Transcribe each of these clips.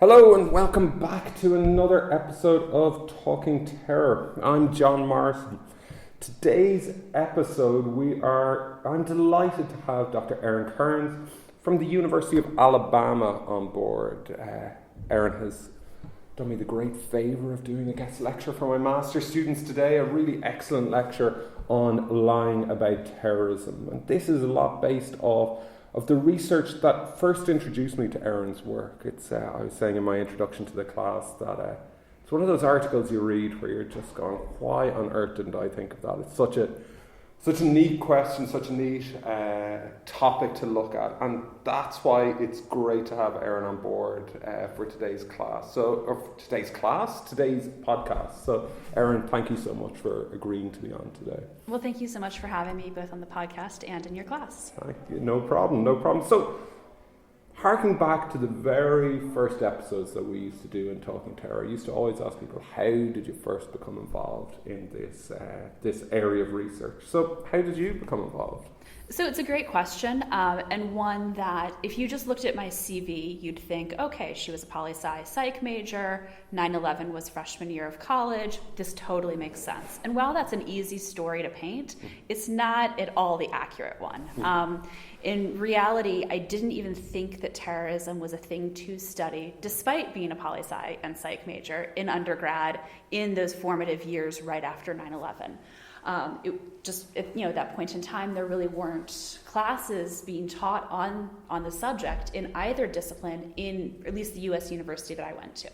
Hello and welcome back to another episode of Talking Terror. I'm John Morrison. Today's episode I'm delighted to have Dr. Erin Kearns from the University of Alabama on board. Erin has done me the great favour of doing a guest lecture for my master's students today, a really excellent lecture on lying about terrorism. And this is a lot based off of the research that first introduced me to Erin's work. I was saying in my introduction to the class that it's one of those articles you read where you're just going, why on earth didn't I think of that? It's such a neat question, such a neat topic to look at, and that's why it's great to have Erin on board for today's podcast. So Erin, thank you so much for agreeing to be on today. Well, thank you so much for having me both on the podcast and in your class. Thank you. No problem. So, harking back to the very first episodes that we used to do in Talking Terror, I used to always ask people, how did you first become involved in this area of research? So how did you become involved? So it's a great question, and one that if you just looked at my CV, you'd think, okay, she was a poli-sci psych major, 9/11 was freshman year of college, this totally makes sense. And while that's an easy story to paint, it's not at all the accurate one. In reality, I didn't even think that terrorism was a thing to study, despite being a poli-sci and psych major in undergrad in those formative years right after 9/11. At that point in time, there really weren't classes being taught on the subject in either discipline in at least the U.S. university that I went to.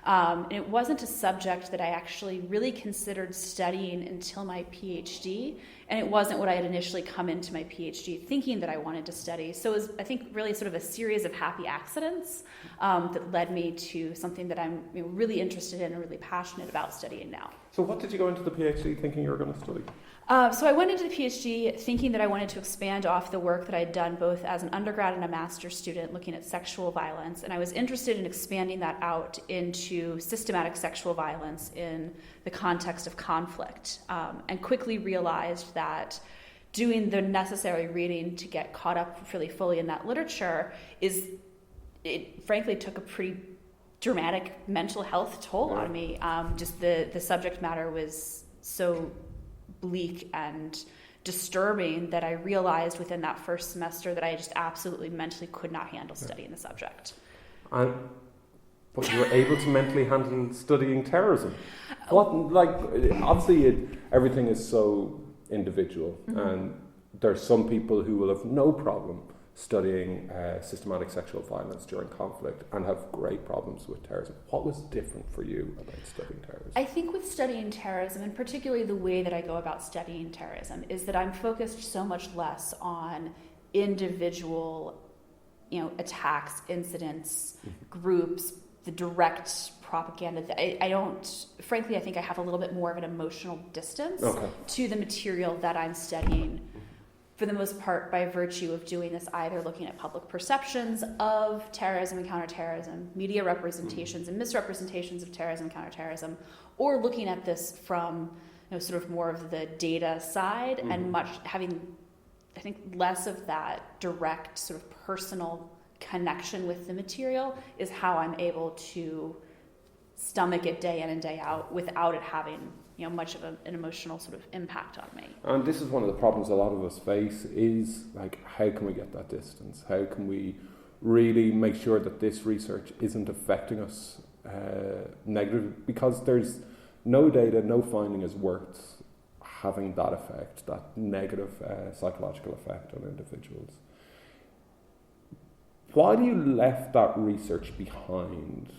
And it wasn't a subject that I actually really considered studying until my PhD, and it wasn't what I had initially come into my PhD thinking that I wanted to study. So it was, I think, really sort of a series of happy accidents that led me to something that I'm really interested in and really passionate about studying now. So what did you go into the PhD thinking you were going to study? So I went into the PhD thinking that I wanted to expand off the work that I'd done both as an undergrad and a master's student looking at sexual violence, and I was interested in expanding that out into systematic sexual violence in the context of conflict, and quickly realized that doing the necessary reading to get caught up really fully in that literature it frankly took a pretty dramatic mental health toll on me. Just the subject matter was so bleak and disturbing that I realized within that first semester that I just absolutely mentally could not handle studying the subject. But you were able to mentally handle studying terrorism. Everything is so individual, and there's some people who will have no problem studying systematic sexual violence during conflict and have great problems with terrorism. What was different for you about studying terrorism? I think with studying terrorism, and particularly the way that I go about studying terrorism, is that I'm focused so much less on individual, attacks, incidents, groups, the direct propaganda. I think I have a little bit more of an emotional distance to the material that I'm studying, for the most part by virtue of doing this, either looking at public perceptions of terrorism and counterterrorism, media representations and misrepresentations of terrorism and counterterrorism, or looking at this from sort of more of the data side and having, I think, less of that direct sort of personal connection with the material is how I'm able to stomach it day in and day out without it having much of an emotional sort of impact on me. And this is one of the problems a lot of us face is, how can we get that distance? How can we really make sure that this research isn't affecting us negatively? Because there's no data, no finding is worth having that effect, that negative psychological effect on individuals. Why do you left that research behind?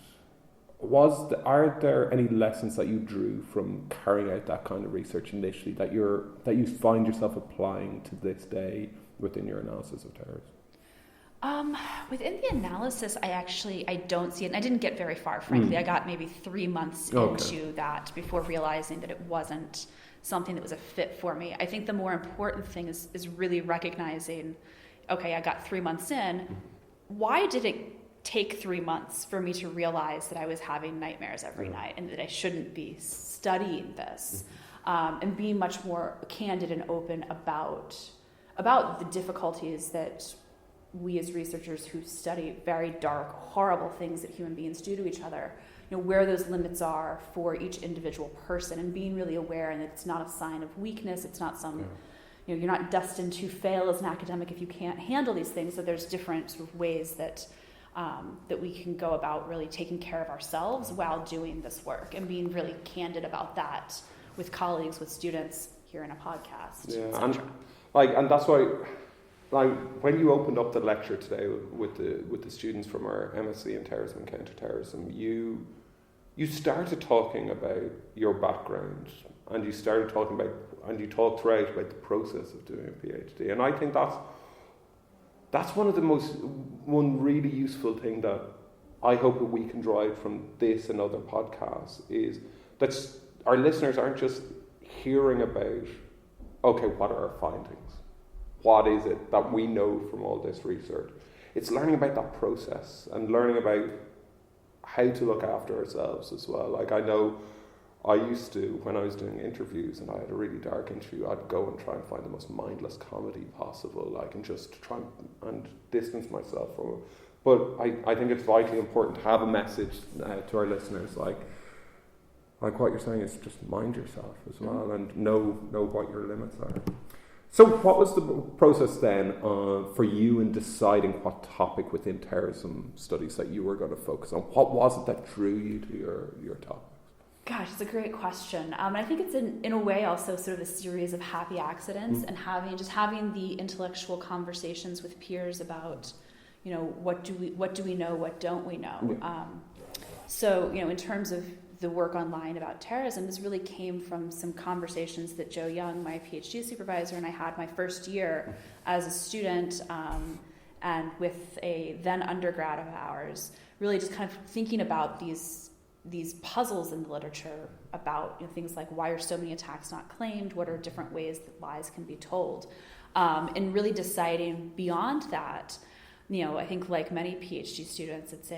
Are there any lessons that you drew from carrying out that kind of research initially that you find yourself applying to this day within your analysis of terrorism? Within the analysis, I don't see it. And I didn't get very far, frankly. I got maybe 3 months into that before realizing that it wasn't something that was a fit for me. I think the more important thing is really recognizing, okay, I got 3 months in. Why did it take 3 months for me to realize that I was having nightmares every night and that I shouldn't be studying this, and being much more candid and open about the difficulties that we as researchers who study very dark, horrible things that human beings do to each other, where those limits are for each individual person, and being really aware, and that it's not a sign of weakness, it's not some, you're not destined to fail as an academic if you can't handle these things. So there's different sort of ways that we can go about really taking care of ourselves while doing this work, and being really candid about that with colleagues, with students here in a podcast. Yeah, and that's why, when you opened up the lecture today with the students from our MSc in Terrorism and Counterterrorism, you started talking about your background, and you talked throughout about the process of doing a PhD, and I think that's one really useful thing that I hope that we can drive from this and other podcasts, is that our listeners aren't just hearing about, okay, what are our findings? What is it that we know from all this research? It's learning about that process and learning about how to look after ourselves as well. Like, I know I used to, when I was doing interviews and I had a really dark interview, I'd go and try and find the most mindless comedy possible, and just try and distance myself from it. But I think it's vitally important to have a message to our listeners, like what you're saying is just mind yourself as well, and know what your limits are. So what was the process then for you in deciding what topic within terrorism studies that you were going to focus on? What was it that drew you to your topics? Gosh, it's a great question. And I think it's in a way also sort of a series of happy accidents, and having the intellectual conversations with peers about, what do we know, what don't we know. Yeah. So, in terms of the work online about terrorism, this really came from some conversations that Joe Young, my PhD supervisor, and I had my first year as a student, and with a then undergrad of ours, really just kind of thinking about these puzzles in the literature about things like, why are so many attacks not claimed? What are different ways that lies can be told? And really deciding beyond that, I think like many PhD students, it's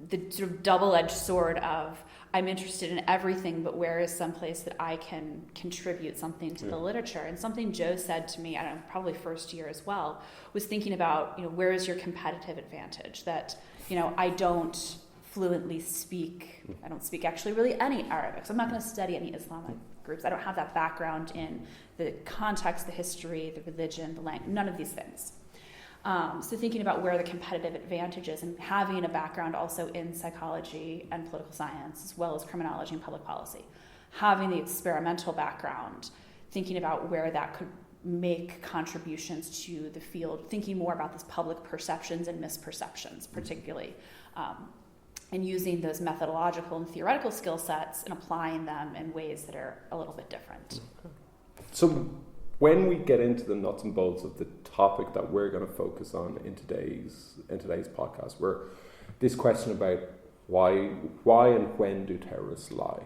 the sort of double-edged sword of, I'm interested in everything, but where is some place that I can contribute something to the literature? And something Joe said to me, I don't know, probably first year as well, was thinking about, where is your competitive advantage? That, I don't fluently speak, I don't speak actually really any Arabic, so I'm not going to study any Islamic groups. I don't have that background in the context, the history, the religion, the language, none of these things. So thinking about where the competitive advantage is, and having a background also in psychology and political science, as well as criminology and public policy, having the experimental background, thinking about where that could make contributions to the field, thinking more about these public perceptions and misperceptions particularly, and using those methodological and theoretical skill sets and applying them in ways that are a little bit different. Okay. So when we get into the nuts and bolts of the topic that we're going to focus on in today's podcast, where this question about why and when do terrorists lie?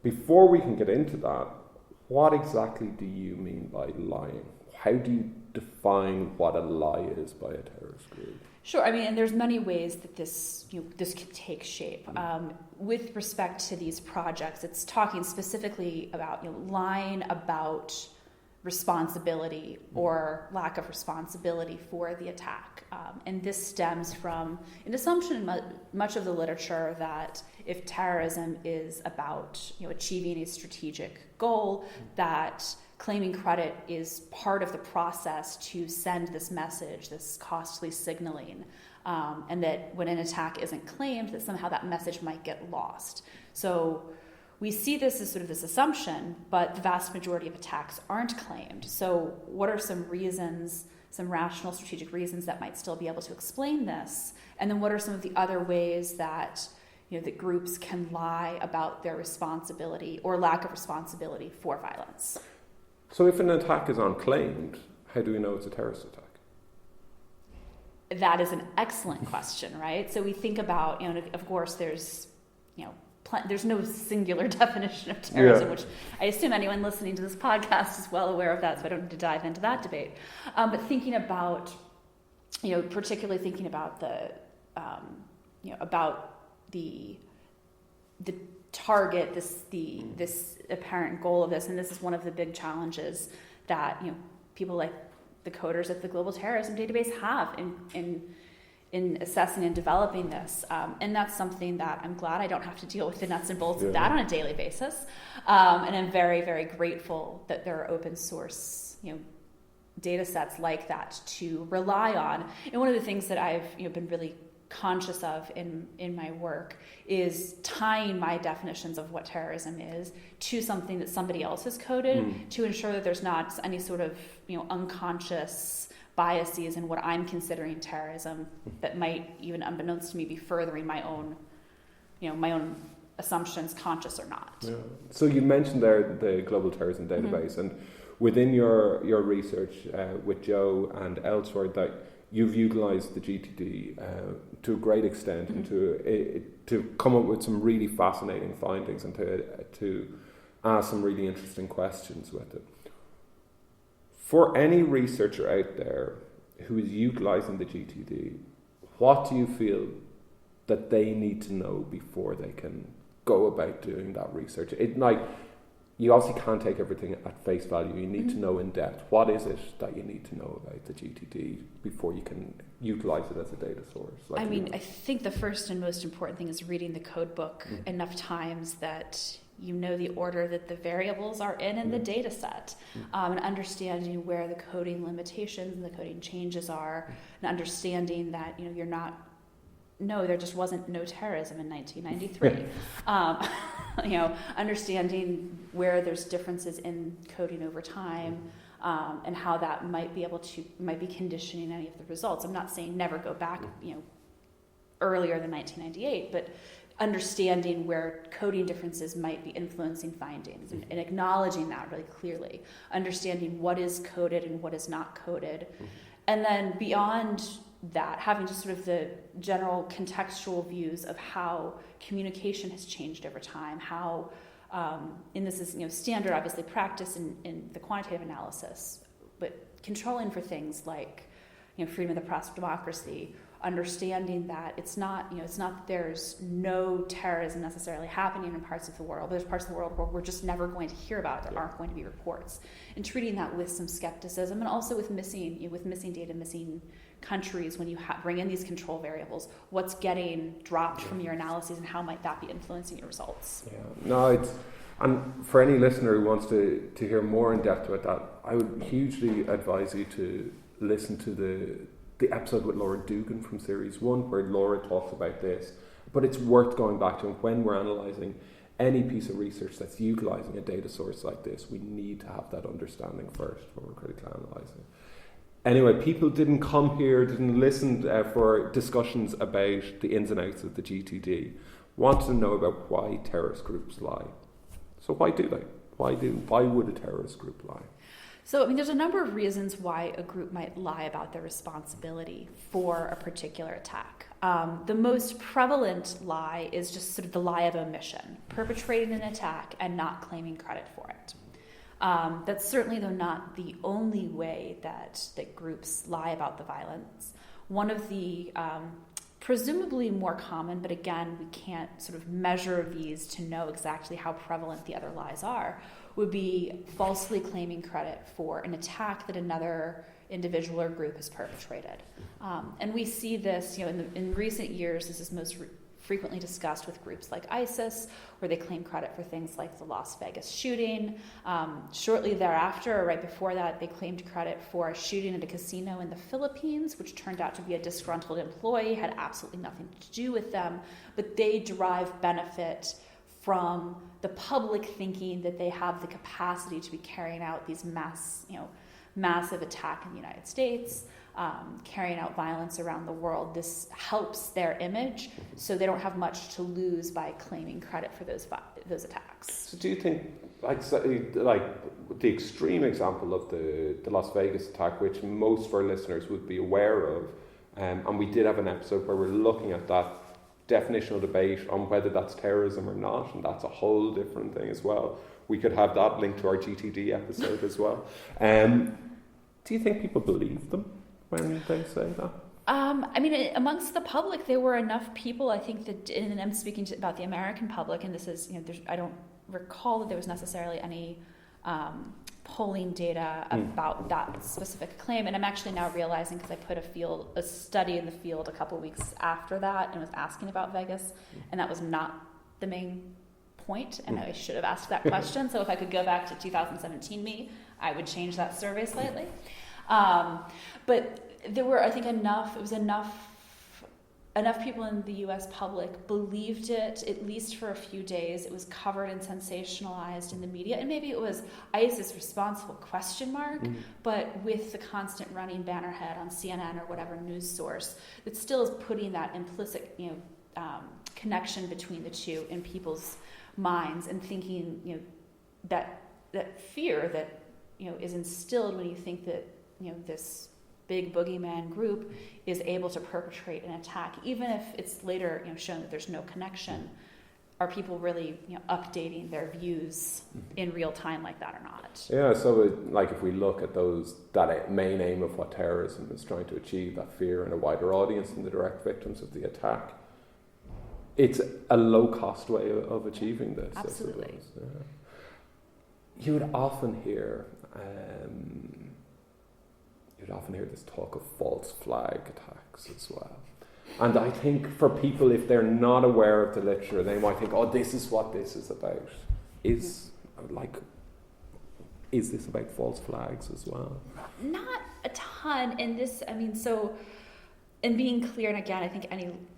Before we can get into that, what exactly do you mean by lying? How do you define what a lie is by a terrorist group? Sure. And there's many ways that this can take shape. With respect to these projects, it's talking specifically about lying about responsibility or lack of responsibility for the attack. And this stems from an assumption in much of the literature that if terrorism is about achieving a strategic goal, that claiming credit is part of the process to send this message, this costly signaling, and that when an attack isn't claimed, that somehow that message might get lost. So we see this as sort of this assumption, but the vast majority of attacks aren't claimed. So what are some reasons, some rational strategic reasons that might still be able to explain this? And then what are some of the other ways that that groups can lie about their responsibility or lack of responsibility for violence? So if an attack is unclaimed, how do we know it's a terrorist attack? That is an excellent question, right? So we think about, of course, there's no singular definition of terrorism, which I assume anyone listening to this podcast is well aware of that, so I don't need to dive into that debate. But thinking about, particularly thinking about the target, this apparent goal of this, and this is one of the big challenges that people like the coders at the Global Terrorism Database have in assessing and developing this. And that's something that I'm glad I don't have to deal with the nuts and bolts of that on a daily basis. And I'm very, very grateful that there are open source, data sets like that to rely on. And one of the things that I've been really conscious of in my work is tying my definitions of what terrorism is to something that somebody else has coded to ensure that there's not any sort of unconscious biases in what I'm considering terrorism that might, even unbeknownst to me, be furthering my own assumptions, conscious or not. Yeah. So you mentioned there the Global Terrorism Database, and within your research with Joe and elsewhere, that you've utilised the GTD to a great extent and to come up with some really fascinating findings and to ask some really interesting questions with it. For any researcher out there who is utilising the GTD, what do you feel that they need to know before they can go about doing that research? You obviously can't take everything at face value. You need to know in depth. What is it that you need to know about the GTD before you can utilise it as a data source? I think the first and most important thing is reading the code book enough times that you know the order that the variables are in the data set, and understanding where the coding limitations and the coding changes are, and understanding that there just wasn't no terrorism in 1993. Understanding where there's differences in coding over time, and how that might be conditioning any of the results. I'm not saying never go back, earlier than 1998, but understanding where coding differences might be influencing findings and acknowledging that really clearly, understanding what is coded and what is not coded, and then beyond that, having just sort of the general contextual views of how communication has changed over time, how, and this is standard obviously practice in the quantitative analysis, but controlling for things like freedom of the press, democracy, understanding that it's not that there's no terrorism necessarily happening in parts of the world, but there's parts of the world where we're just never going to hear about it. There aren't going to be reports, and treating that with some skepticism, and also with missing data, missing countries. When you bring in these control variables, what's getting dropped from your analyses, and how might that be influencing your results? And for any listener who wants to hear more in depth about that, I would hugely advise you to listen to the episode with Laura Dugan from Series 1, where Laura talks about this. But it's worth going back to, and when we're analysing any piece of research that's utilising a data source like this, we need to have that understanding first when we're critically analysing it. Anyway, people didn't come here, didn't listen for discussions about the ins and outs of the GTD, wanted to know about why terrorist groups lie. So why do they? Why would a terrorist group lie? So, there's a number of reasons why a group might lie about their responsibility for a particular attack. The most prevalent lie is just sort of the lie of omission, perpetrating an attack and not claiming credit for it. That's certainly, though, not the only way that groups lie about the violence. One of the presumably more common, but again, we can't sort of measure these to know exactly how prevalent the other lies are, would be falsely claiming credit for an attack that another individual or group has perpetrated. And we see this, in recent years, this is most frequently discussed with groups like ISIS, where they claim credit for things like the Las Vegas shooting. Shortly thereafter, or right before that, they claimed credit for a shooting at a casino in the Philippines, which turned out to be a disgruntled employee, had absolutely nothing to do with them, but they derive benefit from the public thinking that they have the capacity to be carrying out these massive attack in the United States, carrying out violence around the world. This helps their image, so they don't have much to lose by claiming credit for those attacks. So do you think, like the extreme example of the Las Vegas attack, which most of our listeners would be aware of, and we did have an episode where we're looking at that definitional debate on whether that's terrorism or not, and that's a whole different thing as well. We could have that linked to our GTD episode as well. Do you think people believe them when they say that? Amongst the public, there were enough people, I think, that, and I'm speaking about the American public, and this is, I don't recall that there was necessarily any polling data about that specific claim, and I'm actually now realizing, because I put a study in the field a couple weeks after that and was asking about Vegas, and that was not the main point, and I should have asked that question. So if I could go back to 2017 me, I would change that survey slightly. But there were, I think, enough people in the U.S. public believed it, at least for a few days. It was covered and sensationalized in the media, and maybe it was ISIS responsible, ? But with the constant running bannerhead on CNN or whatever news source, it still is putting that implicit, connection between the two in people's minds, and thinking, that fear that, is instilled when you think that, this big boogeyman group is able to perpetrate an attack, even if it's later, shown that there's no connection. Are people really, updating their views in real time like that or not? Yeah, so if we look at that main aim of what terrorism is trying to achieve, that fear in a wider audience than the direct victims of the attack, it's a low-cost way of achieving this. Absolutely. I suppose. Yeah. You would often hear this talk of false flag attacks as well. And I think for people, if they're not aware of the literature, they might think, this is what this is about. Is this about false flags as well? Not a ton. And this, and being clear, and again, I think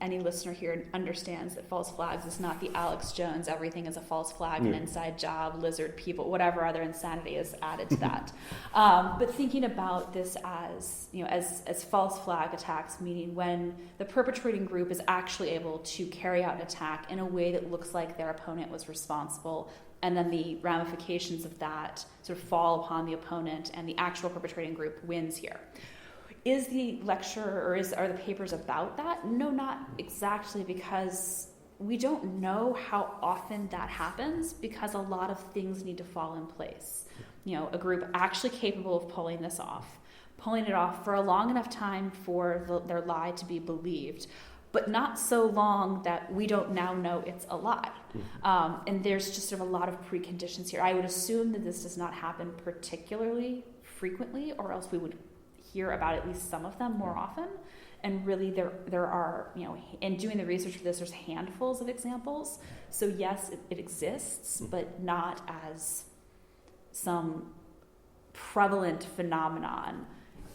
any listener here understands that false flags is not the Alex Jones, everything is a false flag, an inside job, lizard people, whatever other insanity is added to that. But thinking about this as, as false flag attacks, meaning when the perpetrating group is actually able to carry out an attack in a way that looks like their opponent was responsible, and then the ramifications of that sort of fall upon the opponent, and the actual perpetrating group wins here. Is the lecture or are the papers about that? No, not exactly, because we don't know how often that happens, because a lot of things need to fall in place. A group actually capable of pulling it off for a long enough time for their lie to be believed, but not so long that we don't now know it's a lie. And there's just sort of a lot of preconditions here. I would assume that this does not happen particularly frequently, or else we would hear about at least some of them more often. And really there are, in doing the research for this, there's handfuls of examples. So yes, it exists, but not as some prevalent phenomenon,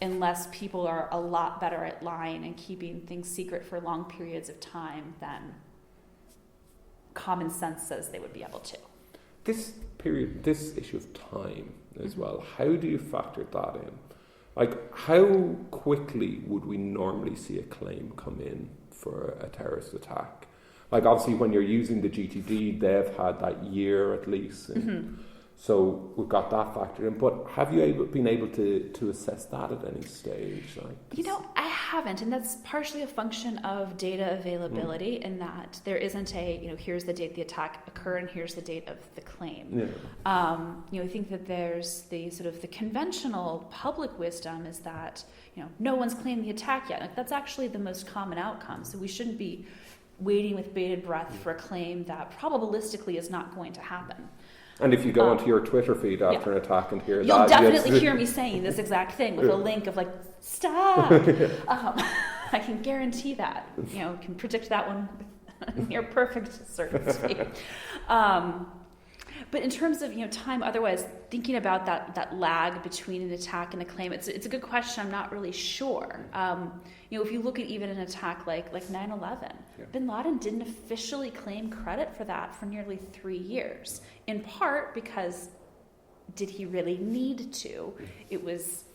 unless people are a lot better at lying and keeping things secret for long periods of time than common sense says they would be able to. This issue of time as well, how do you factor that in? How quickly would we normally see a claim come in for a terrorist attack? Obviously, when you're using the GTD, they've had that year at least. So we've got that factored in. But have you been able to assess that at any stage? I haven't. And that's partially a function of data availability, in that there isn't here's the date the attack occurred and here's the date of the claim. I think that there's the sort of the conventional public wisdom is that, no one's claimed the attack yet. That's actually the most common outcome. So we shouldn't be waiting with bated breath for a claim that probabilistically is not going to happen. And if you go onto your Twitter feed after an attack and hear you'll that... You'll definitely hear me saying this exact thing with a link of stop! I can guarantee that. Can predict that one with near perfect certainty. But in terms of time, otherwise, thinking about that lag between an attack and a claim, it's a good question. I'm not really sure. If you look at even an attack like 9/11, Bin Laden didn't officially claim credit for that for nearly 3 years. In part because, did he really need to? It was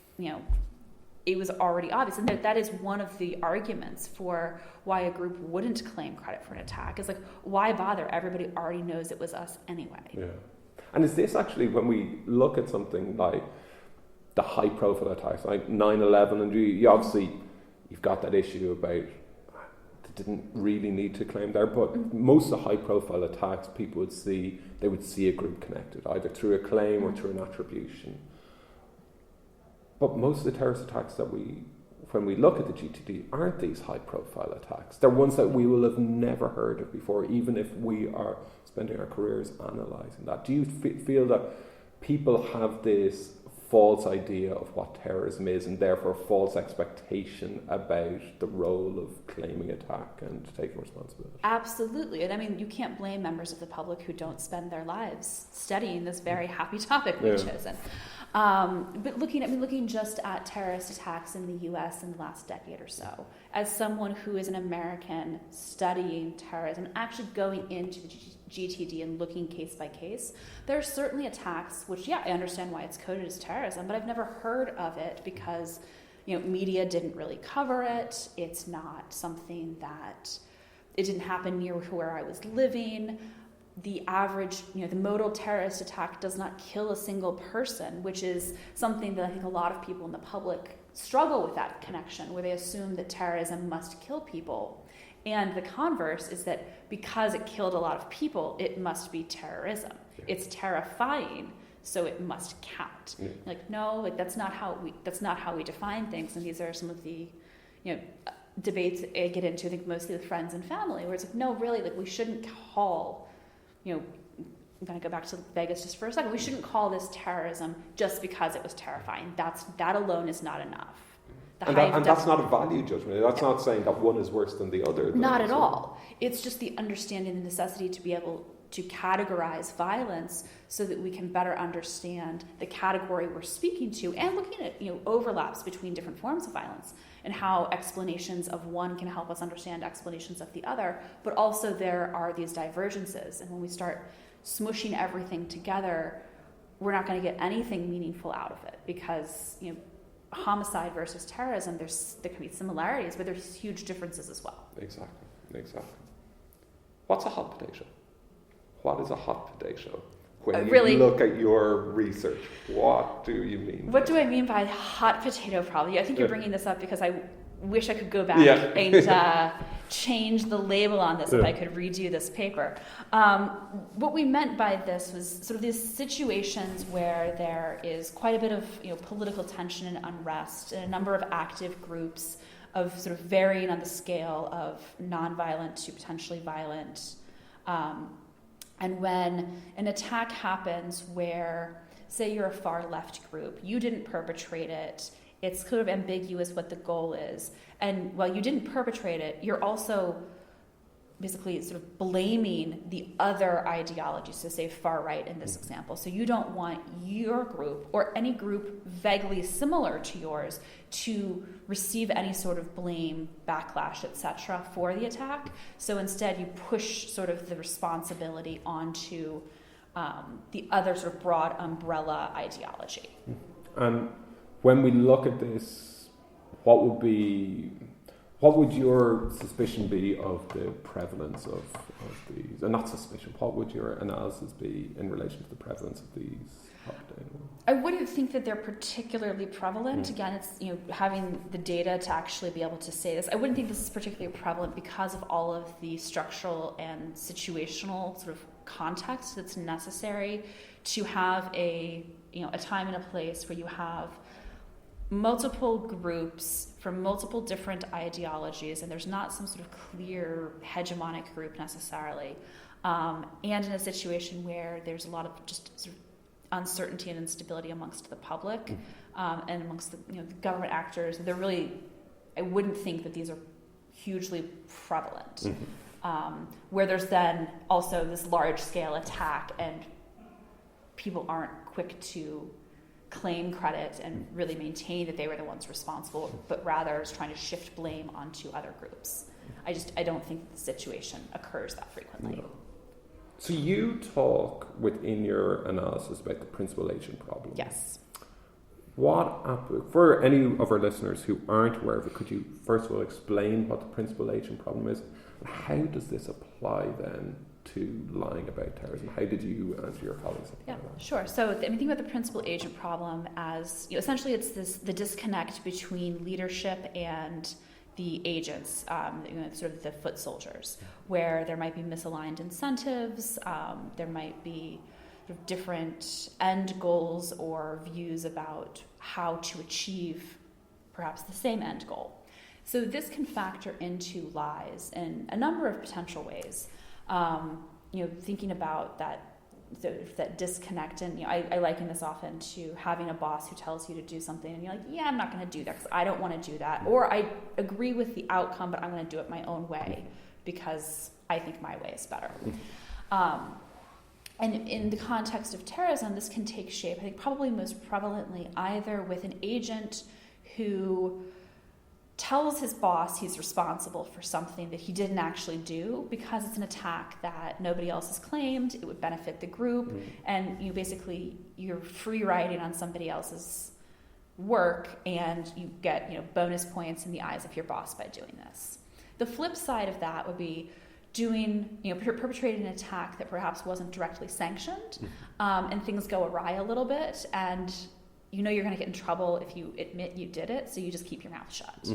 already obvious, and that is one of the arguments for why a group wouldn't claim credit for an attack. Is why bother? Everybody already knows it was us anyway. Yeah. And is this actually, when we look at something like the high-profile attacks, like 9/11, and you've got that issue about they didn't really need to claim there, but most of the high-profile attacks, people would see a group connected, either through a claim or through an attribution. But most of the terrorist attacks when we look at the GTD, aren't these high-profile attacks. They're ones that we will have never heard of before, even if we are spending our careers analysing that. Do you feel that people have this false idea of what terrorism is, and therefore false expectation about the role of claiming attack and taking responsibility. Absolutely. And I mean, you can't blame members of the public who don't spend their lives studying this very happy topic we've chosen. But looking just at terrorist attacks in the US in the last decade or so, as someone who is an American studying terrorism, actually going into the GTD and looking case by case, there are certainly attacks which, I understand why it's coded as terrorism, but I've never heard of it because, media didn't really cover it. It's not something that, it didn't happen near where I was living. The average, the modal terrorist attack does not kill a single person, which is something that I think a lot of people in the public struggle with, that connection, where they assume that terrorism must kill people. And the converse is that because it killed a lot of people, it must be terrorism. It's terrifying, so it must count. No, that's not how we define things. And these are some of the, debates I get into, I think mostly with friends and family, where it's like, no, really, we shouldn't call, I'm going to go back to Vegas just for a second. We shouldn't call this terrorism just because it was terrifying. That alone is not enough. And that's not a value judgment. That's not saying that one is worse than the other. Not at all. It's just the understanding the necessity to be able to categorize violence so that we can better understand the category we're speaking to, and looking at overlaps between different forms of violence and how explanations of one can help us understand explanations of the other. But also there are these divergences, and when we start smushing everything together, we're not going to get anything meaningful out of it, because homicide versus terrorism, there can be similarities, but there's huge differences as well. Exactly. What's a hot potato? What is a hot potato? When you look at your research, what do you mean? What do I mean by hot potato problem? I think you're bringing this up because I wish I could go back and change the label on this if I could redo this paper. What we meant by this was sort of these situations where there is quite a bit of political tension and unrest, and a number of active groups of sort of varying on the scale of nonviolent to potentially violent. And when an attack happens where, say you're a far left group, you didn't perpetrate it, it's sort of ambiguous what the goal is. And while you didn't perpetrate it, you're also basically sort of blaming the other ideology, so say far right in this example. So you don't want your group or any group vaguely similar to yours to receive any sort of blame, backlash, etc. for the attack. So instead you push sort of the responsibility onto the other sort of broad umbrella ideology. And when we look at this, what would your suspicion be of the prevalence of these? And not suspicion, what would your analysis be in relation to the prevalence of these hot potato? I wouldn't think that they're particularly prevalent. Again, it's having the data to actually be able to say this. I wouldn't think this is particularly prevalent because of all of the structural and situational sort of context that's necessary to have a time and a place where you have multiple groups from multiple different ideologies, and there's not some sort of clear hegemonic group necessarily, and in a situation where there's a lot of just sort of uncertainty and instability amongst the public and amongst the government actors. I wouldn't think that these are hugely prevalent, where there's then also this large scale attack and people aren't quick to claim credit and really maintain that they were the ones responsible, but rather is trying to shift blame onto other groups. I don't think the situation occurs that frequently. No. So you talk within your analysis about the principal agent problem. Yes. For any of our listeners who aren't aware of it, could you first of all explain what the principal agent problem is, and how does this apply then to lying about terrorism? How did you answer your colleagues? Yeah, sure. So think about the principal agent problem as essentially it's the disconnect between leadership and the agents, sort of the foot soldiers, where there might be misaligned incentives, there might be sort of different end goals or views about how to achieve perhaps the same end goal. So this can factor into lies in a number of potential ways. Thinking about that that disconnect. And I liken this often to having a boss who tells you to do something and you're like, yeah, I'm not going to do that because I don't want to do that, or I agree with the outcome but I'm going to do it my own way because I think my way is better. And in the context of terrorism, this can take shape, I think probably most prevalently either with an agent who tells his boss he's responsible for something that he didn't actually do because it's an attack that nobody else has claimed, it would benefit the group, and you're free riding on somebody else's work, and you get bonus points in the eyes of your boss by doing this. The flip side of that would be perpetrating an attack that perhaps wasn't directly sanctioned, and things go awry a little bit, and you're going to get in trouble if you admit you did it, so you just keep your mouth shut.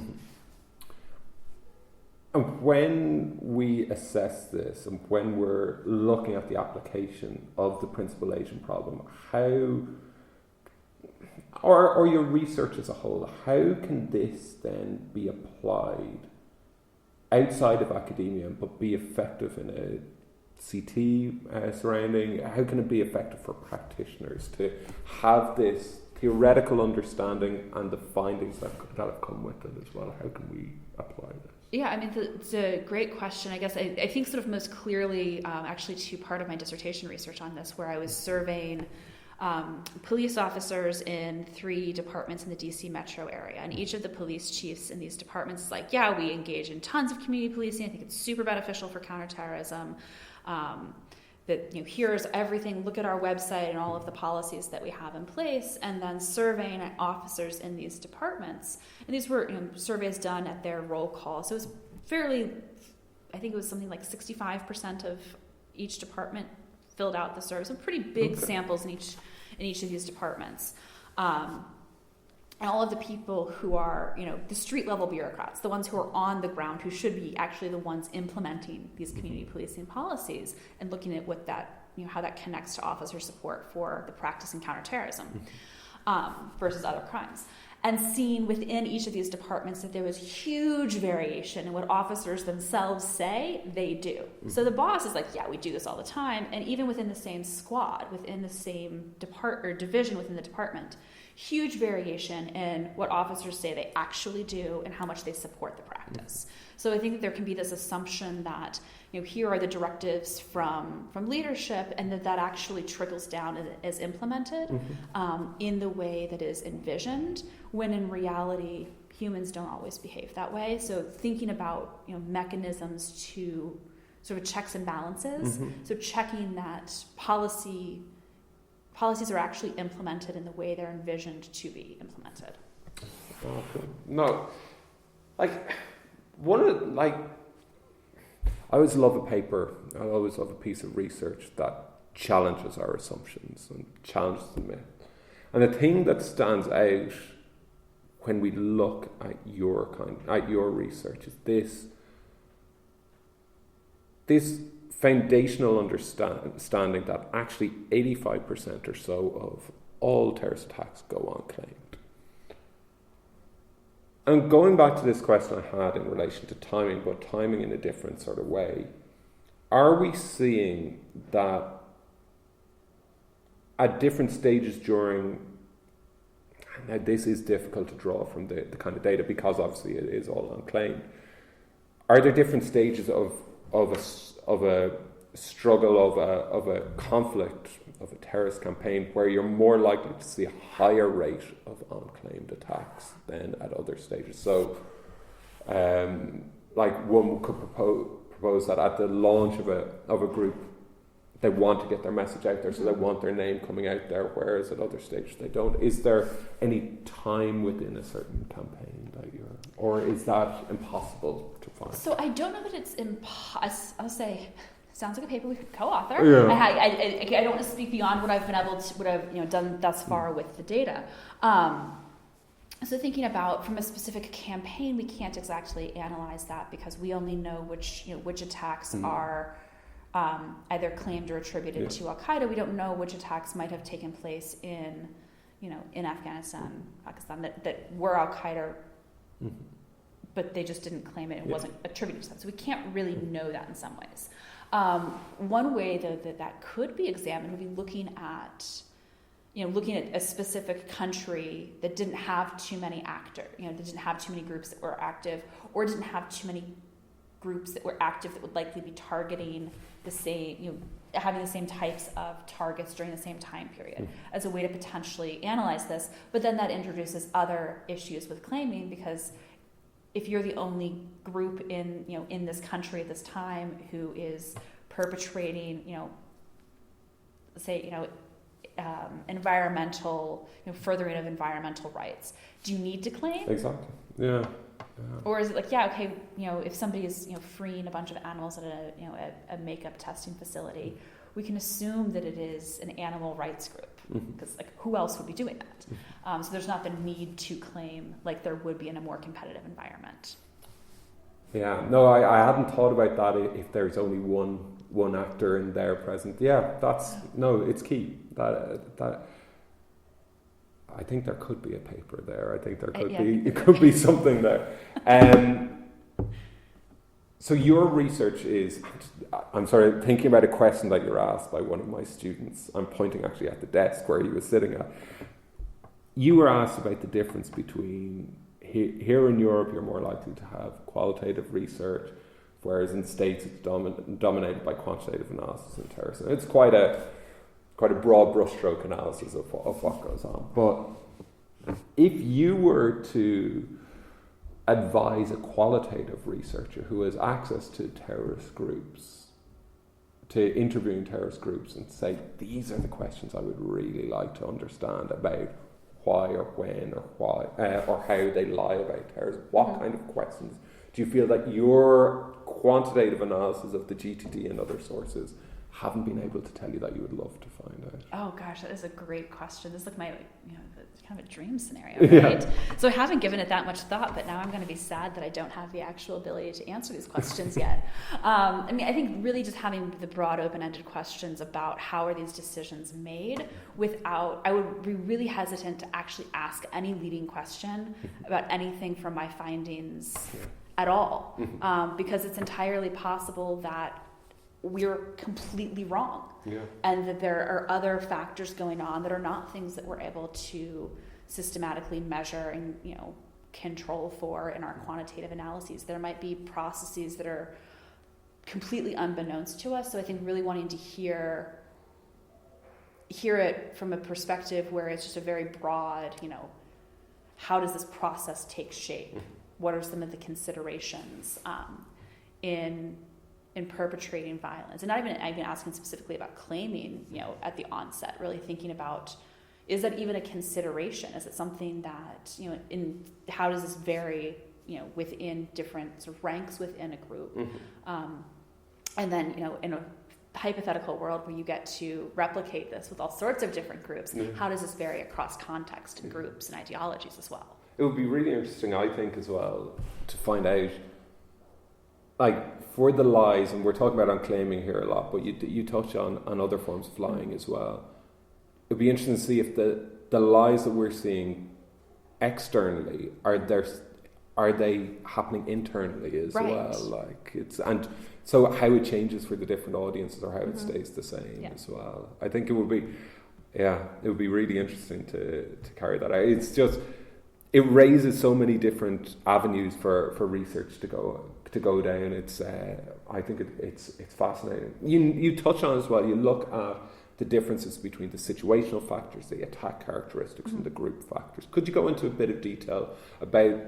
And when we assess this, and when we're looking at the application of the principal agent problem, how, or your research as a whole, how can this then be applied outside of academia but be effective in a CT surrounding? How can it be effective for practitioners to have this theoretical understanding and the findings that have come with it as well? How can we apply this? Yeah, I mean, it's a great question. I guess I think sort of most clearly actually to part of my dissertation research on this, where I was surveying police officers in 3 departments in the DC metro area. And each of the police chiefs in these departments is like, yeah, we engage in tons of community policing. I think it's super beneficial for counterterrorism. That here's everything, look at our website and all of the policies that we have in place, and then surveying officers in these departments. And these were surveys done at their roll call. So it was fairly, I think it was something like 65% of each department filled out the survey. So pretty big samples in each of these departments. And all of the people who are, the street level bureaucrats, the ones who are on the ground, who should be actually the ones implementing these community policing policies and looking at what that, how that connects to officer support for the practice in counterterrorism versus other crimes. And seeing within each of these departments that there was huge variation in what officers themselves say they do. So the boss is like, yeah, we do this all the time. And even within the same squad, within the same division within the department, huge variation in what officers say they actually do and how much they support the practice. So I think that there can be this assumption that here are the directives from leadership, and that actually trickles down and is implemented in the way that is envisioned, when in reality humans don't always behave that way. So thinking about mechanisms to sort of checks and balances, so checking that policies are actually implemented in the way they're envisioned to be implemented. Okay. No, I always love a paper, I always love a piece of research that challenges our assumptions and challenges the myth. And the thing that stands out when we look at your research is this foundational understanding that actually 85% or so of all terrorist attacks go unclaimed. And going back to this question I had in relation to timing, but timing in a different sort of way, are we seeing that at different stages during, now this is difficult to draw from the kind of data because obviously it is all unclaimed, are there different stages of a struggle, of a conflict, of a terrorist campaign, where you're more likely to see a higher rate of unclaimed attacks than at other stages? So, one could propose that at the launch of a group, they want to get their message out there, so they want their name coming out there, whereas at other stages they don't. Is there any time within a certain campaign that or is that impossible to find? So I don't know that it's I'll say, sounds like a paper we could co-author. Yeah. I don't want to speak beyond what I've been able to, what I've done thus far with the data. So thinking about from a specific campaign, we can't exactly analyze that because we only know which attacks are either claimed or attributed to Al-Qaeda. We don't know which attacks might have taken place in Afghanistan, Pakistan that were Al-Qaeda, but they just didn't claim it. It wasn't attributed to them. So we can't really know that in some ways. One way that could be examined would be looking at a specific country that didn't have too many that didn't have too many groups that were active, or didn't have too many groups that were active that would likely be targeting the same, having the same types of targets during the same time period, as a way to potentially analyze this. But then that introduces other issues with claiming, because if you're the only group in this country at this time who is perpetrating, environmental, furthering of environmental rights, do you need to claim? Exactly. Yeah. Or is it like, if somebody is, freeing a bunch of animals at a makeup testing facility, we can assume that it is an animal rights group, because who else would be doing that? So there's not the need to claim like there would be in a more competitive environment. Yeah, no, I hadn't thought about that. If there's only one actor in there present, it's key. That I think there could be a paper there. I think there could be something there. So your research is, I'm thinking about a question that you're asked by one of my students. I'm pointing actually at the desk where he was sitting at. You were asked about the difference between, here in Europe you're more likely to have qualitative research, whereas in States it's dominated by quantitative analysis and terrorism. It's quite a broad brushstroke analysis of what goes on. But if you were to advise a qualitative researcher who has access to terrorist groups, to interviewing terrorist groups, and say, these are the questions I would really like to understand about why or when or why or how they lie about terrorism, what kind of questions do you feel that your quantitative analysis of the GTD and other sources haven't been able to tell you that you would love to find out? Oh gosh, that is a great question. This is like my, kind of a dream scenario, right? So I haven't given it that much thought, but now I'm going to be sad that I don't have the actual ability to answer these questions yet. I think really just having the broad open-ended questions about how are these decisions made I would be really hesitant to actually ask any leading question about anything from my findings at all, because it's entirely possible that we're completely wrong, and that there are other factors going on that are not things that we're able to systematically measure and control for in our quantitative analyses. There might be processes that are completely unbeknownst to us. So I think really wanting to hear it from a perspective where it's just a very broad, how does this process take shape? What are some of the considerations in perpetrating violence? And not even asking specifically about claiming, at the onset, really thinking about, is that even a consideration? Is it something that, how does this vary, within different sort of ranks within a group? And then, in a hypothetical world where you get to replicate this with all sorts of different groups, how does this vary across context and groups and ideologies as well? It would be really interesting, I think, as well, to find out, for the lies, and we're talking about claiming here a lot, but you touch on other forms of lying as well. It'd be interesting to see if the lies that we're seeing externally are they happening internally as well? And so how it changes for the different audiences, or how it stays the same as well. I think it would be really interesting to carry that out. It's just, it raises so many different avenues for research to go down. It's I think it's fascinating. You touch on it as well. You look at the differences between the situational factors, the attack characteristics, and the group factors. Could you go into a bit of detail about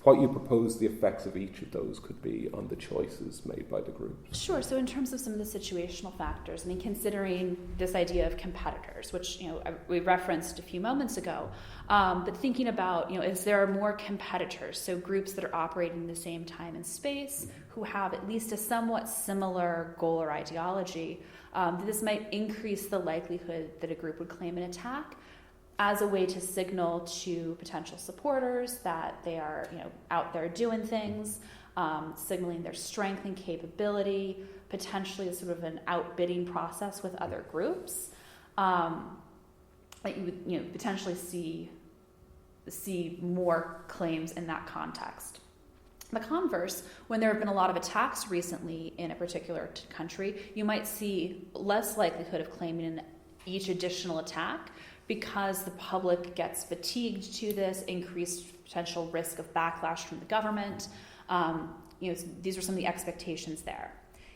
what you propose the effects of each of those could be on the choices made by the groups? Sure. So in terms of some of the situational factors, considering this idea of competitors, which we referenced a few moments ago, but thinking about, is there more competitors, so groups that are operating in the same time and space, who have at least a somewhat similar goal or ideology, this might increase the likelihood that a group would claim an attack, as a way to signal to potential supporters that they are, out there doing things, signaling their strength and capability, potentially as sort of an outbidding process with other groups. That you would, potentially see more claims in that context. The converse, when there have been a lot of attacks recently in a particular country, you might see less likelihood of claiming in each additional attack because the public gets fatigued to this, increased potential risk of backlash from the government. These are some of the expectations there.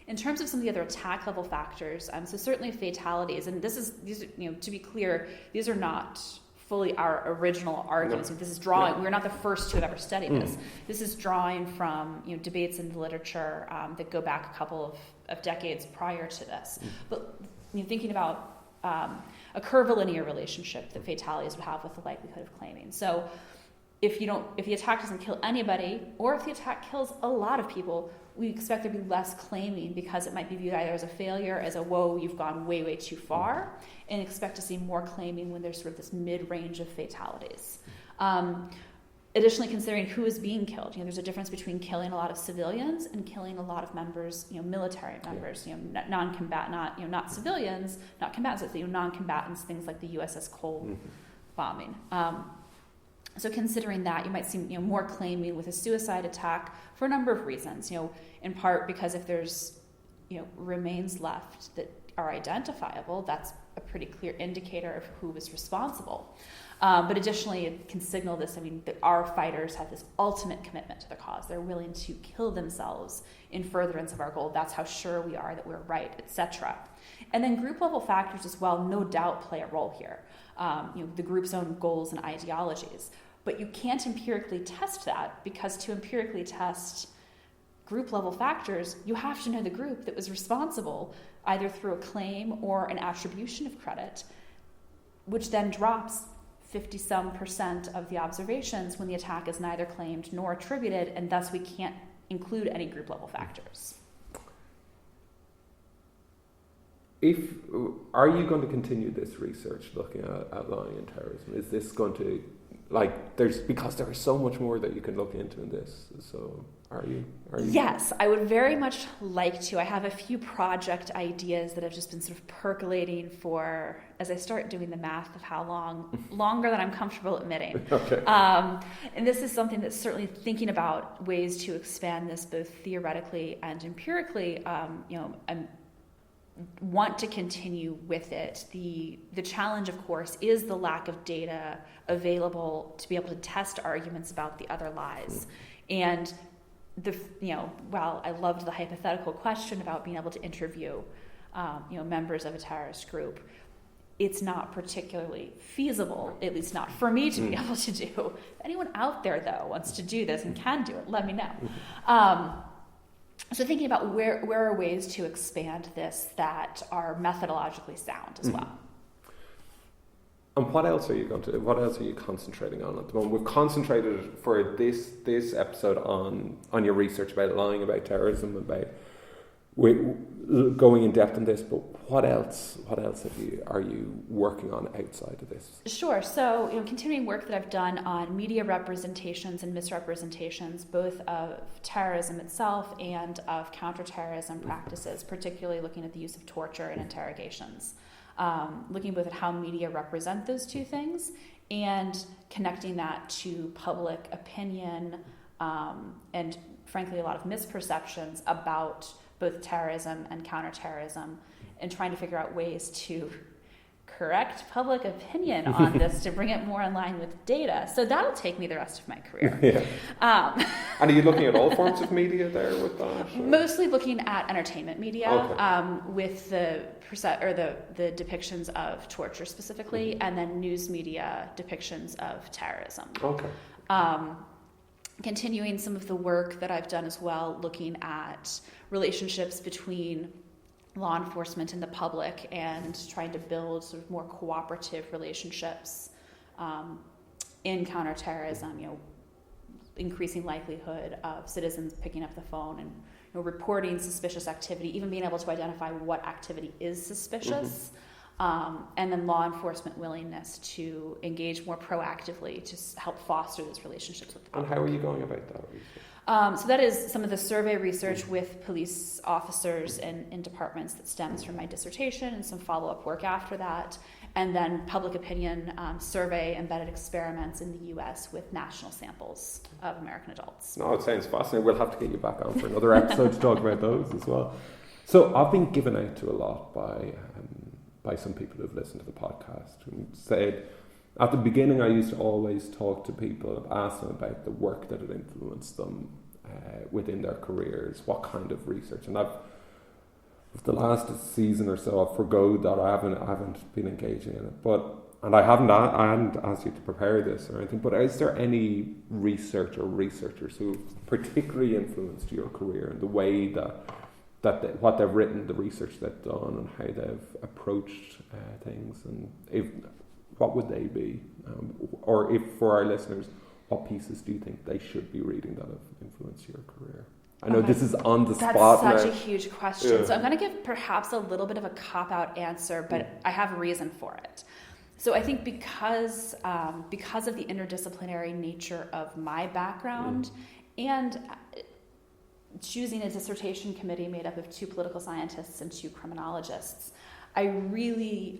In terms of some of the other attack level factors, so certainly fatalities, and these are, to be clear, these are not fully our original arguments. No. This is drawing. No. We're not the first to have ever studied this. This is drawing from debates in the literature that go back a couple of decades prior to this. But thinking about a curvilinear relationship that fatalities would have with the likelihood of claiming. So if the attack doesn't kill anybody, or if the attack kills a lot of people, we expect there to be less claiming because it might be viewed either as a failure, as a whoa, you've gone way, way too far, and expect to see more claiming when there's sort of this mid-range of fatalities. Additionally, considering who is being killed, there's a difference between killing a lot of civilians and killing a lot of members, military members, non-combatant, not civilians, not combatants, but non-combatants, things like the USS Cole bombing. So considering that, you might see more claiming with a suicide attack for a number of reasons. In part because if there's remains left that are identifiable, that's a pretty clear indicator of who was responsible. But additionally, it can signal this. That our fighters have this ultimate commitment to the cause. They're willing to kill themselves in furtherance of our goal. That's how sure we are that we're right, etc. And then group level factors as well, no doubt, play a role here. The group's own goals and ideologies. But you can't empirically test that, because to empirically test group level factors, you have to know the group that was responsible, either through a claim or an attribution of credit, which then drops 50% of the observations when the attack is neither claimed nor attributed, and thus we can't include any group level factors. Are you going to continue this research looking at lying and terrorism? Is this going to, because there is so much more that you can look into in this, so are you? Yes, I would very much like to. I have a few project ideas that have just been sort of percolating for, as I start doing the math of how long, longer than I'm comfortable admitting. Okay. And this is something that's certainly thinking about ways to expand this both theoretically and empirically. I'm want to continue with it. The challenge, of course, is the lack of data available to be able to test arguments about the other lies. And while I loved the hypothetical question about being able to interview members of a terrorist group, it's not particularly feasible, at least not for me to be able to do. If anyone out there, though, wants to do this and can do it, let me know. So thinking about where are ways to expand this that are methodologically sound as well. And what else are you concentrating on at the moment? We've concentrated for this episode on your research about lying about terrorism, about going in depth in this, but what else are you working on outside of this? Sure. So, continuing work that I've done on media representations and misrepresentations, both of terrorism itself and of counterterrorism practices, particularly looking at the use of torture in interrogations. Looking both at how media represent those two things and connecting that to public opinion and, frankly, a lot of misperceptions about both terrorism and counterterrorism, and trying to figure out ways to correct public opinion on this to bring it more in line with data. So that'll take me the rest of my career. Yeah. And are you looking at all forms of media there with that? Or? Mostly looking at entertainment media, with the depictions of torture specifically, and then news media depictions of terrorism. Okay. Continuing some of the work that I've done as well, looking at relationships between law enforcement and the public, and trying to build sort of more cooperative relationships in counterterrorism. Increasing likelihood of citizens picking up the phone and reporting suspicious activity, even being able to identify what activity is suspicious. And then law enforcement willingness to engage more proactively to help foster those relationships with the public. And how are you going about that? So that is some of the survey research with police officers in departments that stems from my dissertation and some follow-up work after that. And then public opinion survey embedded experiments in the US with national samples of American adults. No, it sounds fascinating. We'll have to get you back on for another episode to talk about those as well. So I've been given out to a lot by some people who've listened to the podcast who said, at the beginning I used to always talk to people, ask them about the work that had influenced them within their careers, what kind of research. And the last season or so, I've forgoed that I haven't been engaging in it. I hadn't asked you to prepare this or anything, but is there any research or researchers who particularly influenced your career in the way that what they've written, the research they've done, and how they've approached things, and what would they be? Or if for our listeners, what pieces do you think they should be reading that have influenced your career? I know this is on the spot. That's such now. a huge question. Yeah. So I'm going to give perhaps a little bit of a cop-out answer, but I have a reason for it. So I think because of the interdisciplinary nature of my background and choosing a dissertation committee made up of 2 political scientists and 2 criminologists, I really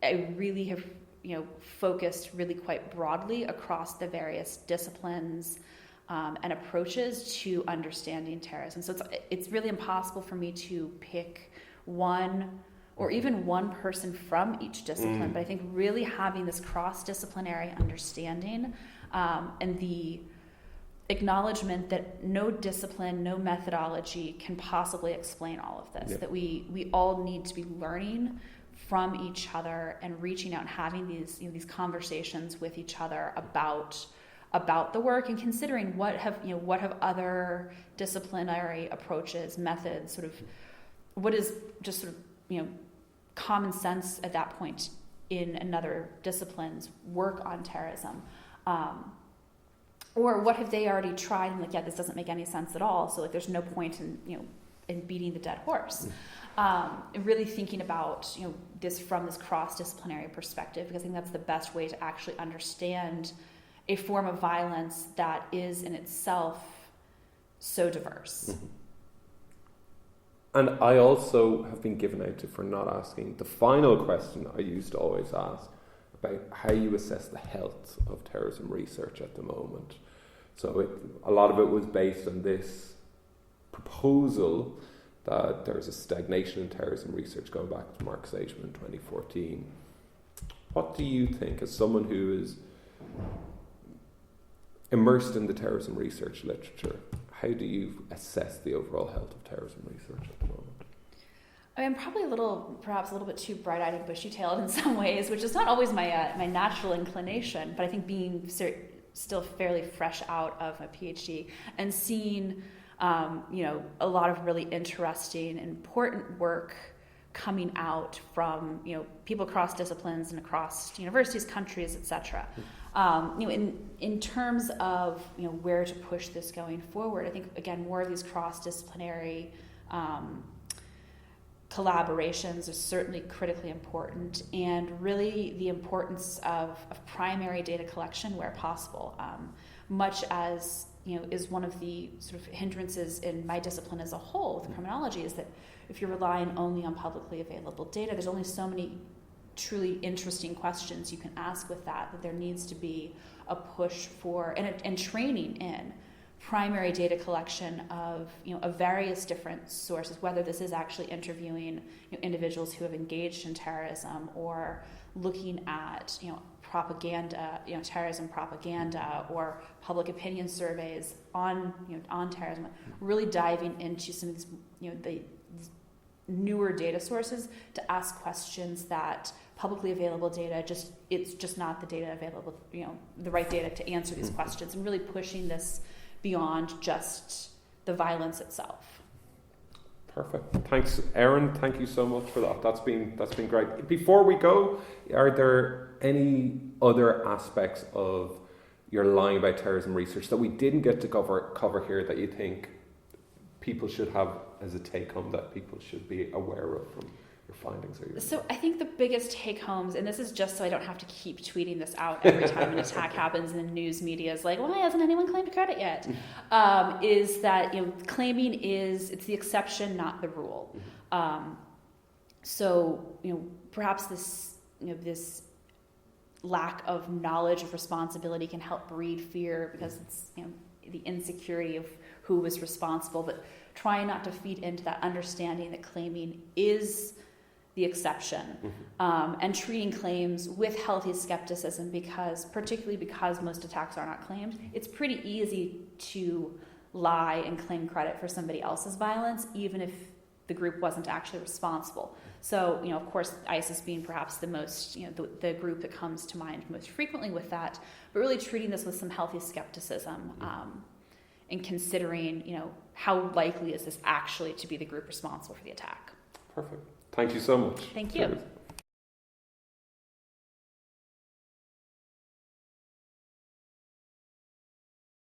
I really have focused really quite broadly across the various disciplines and approaches to understanding terrorism. So it's really impossible for me to pick one or even one person from each discipline, but I think really having this cross-disciplinary understanding and the acknowledgement that no discipline, no methodology can possibly explain all of this, that we all need to be learning from each other and reaching out and having these conversations with each other about the work and considering what have other disciplinary approaches, methods, sort of what is just sort of common sense at that point in another discipline's work on terrorism, or what have they already tried and this doesn't make any sense at all, so there's no point in beating the dead horse. Really thinking about this from this cross-disciplinary perspective, because I think that's the best way to actually understand a form of violence that is in itself so diverse. Mm-hmm. And I also have been given out to for not asking the final question I used to always ask about how you assess the health of terrorism research at the moment. So a lot of it was based on this proposal that there's a stagnation in terrorism research going back to Mark Sageman in 2014. What do you think, as someone who is immersed in the terrorism research literature, how do you assess the overall health of terrorism research at the moment? I'm probably perhaps a little bit too bright-eyed and bushy-tailed in some ways, which is not always my natural inclination, but I think being still fairly fresh out of a PhD and seeing a lot of really interesting and important work coming out from people across disciplines and across universities, countries, etc. In terms of where to push this going forward, I think again more of these cross-disciplinary collaborations are certainly critically important, and really the importance of primary data collection where possible, much as is one of the sort of hindrances in my discipline as a whole with criminology, is that if you're relying only on publicly available data, there's only so many truly interesting questions you can ask with that there needs to be a push for and training in primary data collection of various different sources, whether this is actually interviewing individuals who have engaged in terrorism or looking at propaganda, terrorism propaganda, or public opinion surveys on terrorism. Really diving into some of these the newer data sources to ask questions that publicly available data it's just not the data available, the right data to answer these questions, and really pushing this beyond just the violence itself. Perfect. Thanks, Erin. Thank you so much for that. That's been great. Before we go, are there any other aspects of your line about terrorism research that we didn't get to cover here that you think people should have as a take home, that people should be aware of from findings are you? So I think the biggest take-homes, and this is just so I don't have to keep tweeting this out every time an attack happens and the news media is like, why hasn't anyone claimed credit yet? Is that claiming it's the exception, not the rule. So perhaps this lack of knowledge of responsibility can help breed fear because it's the insecurity of who was responsible, but trying not to feed into that understanding that claiming is the exception, and treating claims with healthy skepticism, particularly because most attacks are not claimed, it's pretty easy to lie and claim credit for somebody else's violence, even if the group wasn't actually responsible. So, of course, ISIS being perhaps the most, the group that comes to mind most frequently with that, but really treating this with some healthy skepticism, and considering, how likely is this actually to be the group responsible for the attack. Perfect. Thank you so much. Thank you. Cheers.